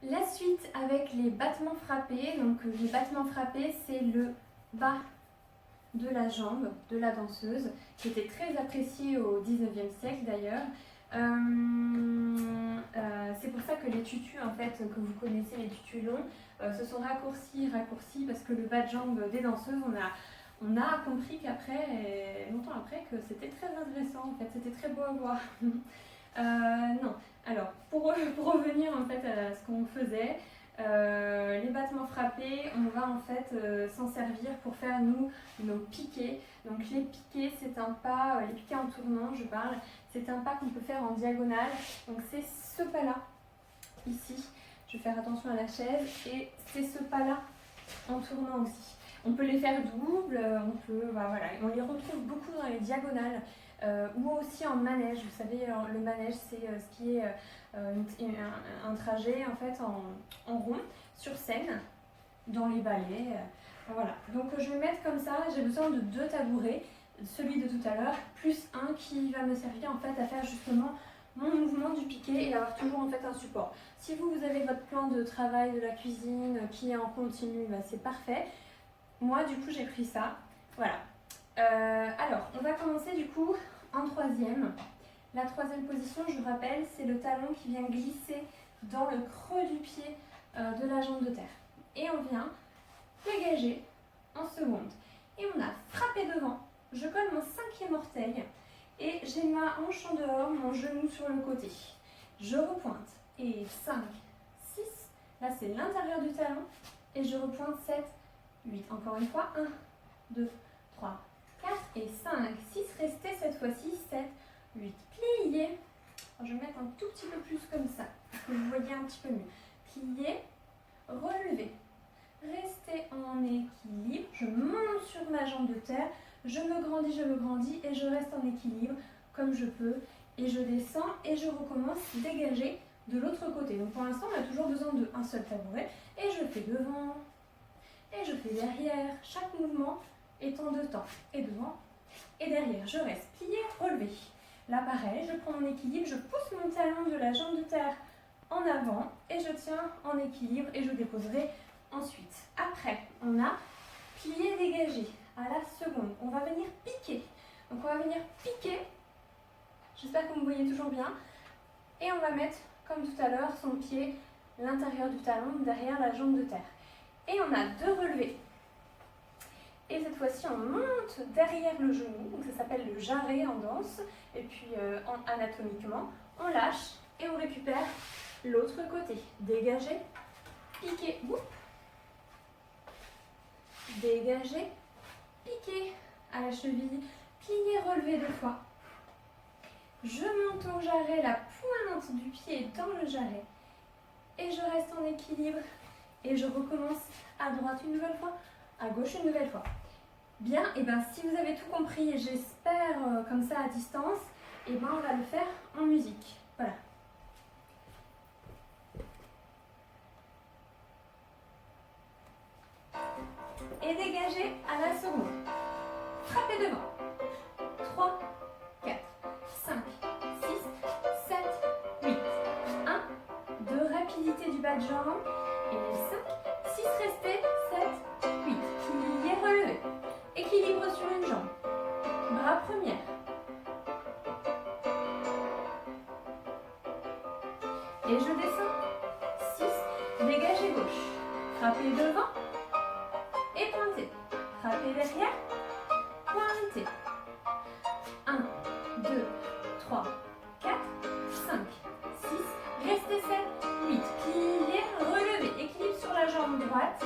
La suite avec les battements frappés. Donc les battements frappés, c'est le bas de la jambe de la danseuse, qui était très apprécié au 19e siècle d'ailleurs. C'est pour ça que les tutus en fait, que vous connaissez, les tutus longs, se sont raccourcis parce que le bas de jambe des danseuses, on a compris qu'après, longtemps après, que c'était très intéressant en fait, c'était très beau à voir. Non, alors pour revenir en fait à ce qu'on faisait, les battements frappés, on va en fait s'en servir pour faire nos piquets. Donc les piquets, c'est un pas, les piquets en tournant, je parle, c'est un pas qu'on peut faire en diagonale. Donc c'est ce pas-là, ici. Je vais faire attention à la chaise, et c'est ce pas-là en tournant aussi. On peut les faire double, voilà, on les retrouve beaucoup dans les diagonales. Ou aussi en manège. Vous savez, le manège, c'est ce qui est un trajet en fait en rond sur scène dans les ballets. Voilà. Donc je vais mettre comme ça. J'ai besoin de 2 tabourets, celui de tout à l'heure, plus un qui va me servir en fait à faire justement mon mouvement du piqué et avoir toujours en fait un support. Si vous avez votre plan de travail de la cuisine qui est en continu, bah, c'est parfait. Moi, du coup, j'ai pris ça. Voilà. Alors, on va commencer du coup en 3e. La 3e position, je vous rappelle, c'est le talon qui vient glisser dans le creux du pied de la jambe de terre. Et on vient dégager en seconde. Et on a frappé devant. Je colle mon 5e orteil et j'ai ma hanche en dehors, mon genou sur le côté. Je repointe. Et 5, 6. Là, c'est l'intérieur du talon. Et je repointe 7, 8. Encore une fois, 1, 2, 3, 4 et 5, 6, restez cette fois-ci, 7, 8, pliez. Alors, je vais mettre un tout petit peu plus comme ça, pour que vous voyez un petit peu mieux. Pliez, relevez, restez en équilibre, je monte sur ma jambe de terre, je me grandis et je reste en équilibre comme je peux. Et je descends et je recommence dégager de l'autre côté. Donc pour l'instant, on a toujours besoin d'un seul tabouret. Et je fais devant, et je fais derrière, chaque mouvement étant 2 temps, et devant et derrière. Je reste plié, relevé. Là pareil, je prends mon équilibre, je pousse mon talon de la jambe de terre en avant et je tiens en équilibre et je déposerai ensuite. Après, on a plié, dégagé. À la seconde, on va venir piquer. Donc on va venir piquer, j'espère que vous me voyez toujours bien, et on va mettre, comme tout à l'heure, son pied, l'intérieur du talon, derrière la jambe de terre. Et on a 2 relevés. Et cette fois-ci, on monte derrière le genou, donc ça s'appelle le jarret en danse. Et puis anatomiquement, on lâche et on récupère l'autre côté. Dégager, piquer, dégager, piquer à la cheville, plier, relever 2 fois. Je monte au jarret, la pointe du pied dans le jarret. Et je reste en équilibre. Et je recommence à droite une nouvelle fois, à gauche une nouvelle fois. Bien, et bien si vous avez tout compris, et j'espère comme ça à distance, et bien on va le faire en musique. Voilà. Et dégagez à la seconde. Frappez devant. 3, 4, 5, 6, 7, 8. 1, 2, rapidité du bas de jambe. Et 5, 6, restez, 7, 8. Pliez, relevez. Équilibre sur une jambe. Bras première. Et je descends. 6, dégagez gauche. Frappez devant. Et pointez. Frappez derrière. Pointez. 1, 2, 3, 4, 5, 6. Restez 7, 8. Pliez, relevez. Équilibre sur la jambe droite.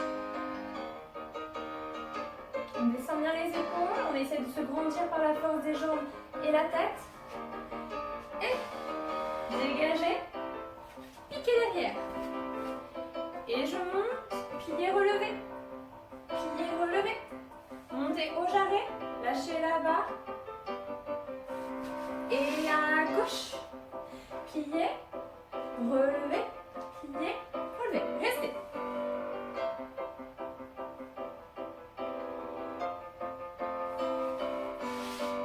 On descend bien les épaules, on essaie de se grandir par la force des jambes et la tête. Et dégagez, piquez derrière. Et je monte, pliez, relevez. Pliez, relevez. Montez au jarret, lâchez la barre. Et à gauche, pliez, relevez, pliez, relevez. Restez.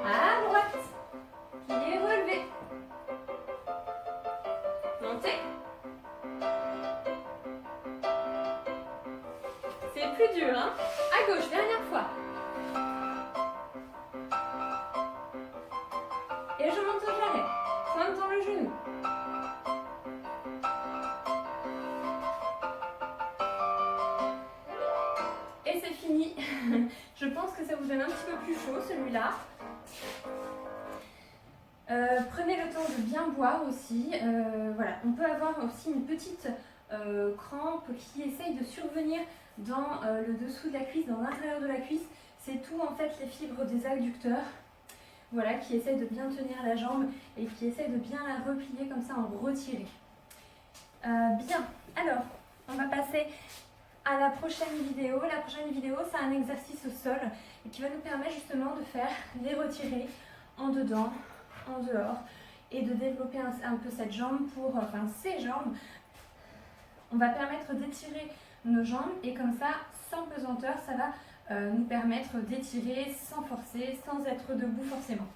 À droite, pliez, relevez. Montez. C'est plus dur, hein. À gauche, dernière fois. Et je monte, j'arrête. Pointe dans le genou. Et c'est fini. Je pense que ça vous donne un petit peu plus chaud celui-là. Prenez le temps de bien boire aussi. Voilà. On peut avoir aussi une petite crampe qui essaye de survenir dans le dessous de la cuisse, dans l'intérieur de la cuisse. C'est tout en fait les fibres des adducteurs. Voilà, qui essaie de bien tenir la jambe et qui essaie de bien la replier comme ça, en retirer. Bien, alors on va passer à la prochaine vidéo. La prochaine vidéo, c'est un exercice au sol et qui va nous permettre justement de faire les retirés en dedans, en dehors et de développer un peu cette jambe ces jambes. On va permettre d'étirer nos jambes et comme ça, sans pesanteur, ça va nous permettre d'étirer sans forcer, sans être debout forcément.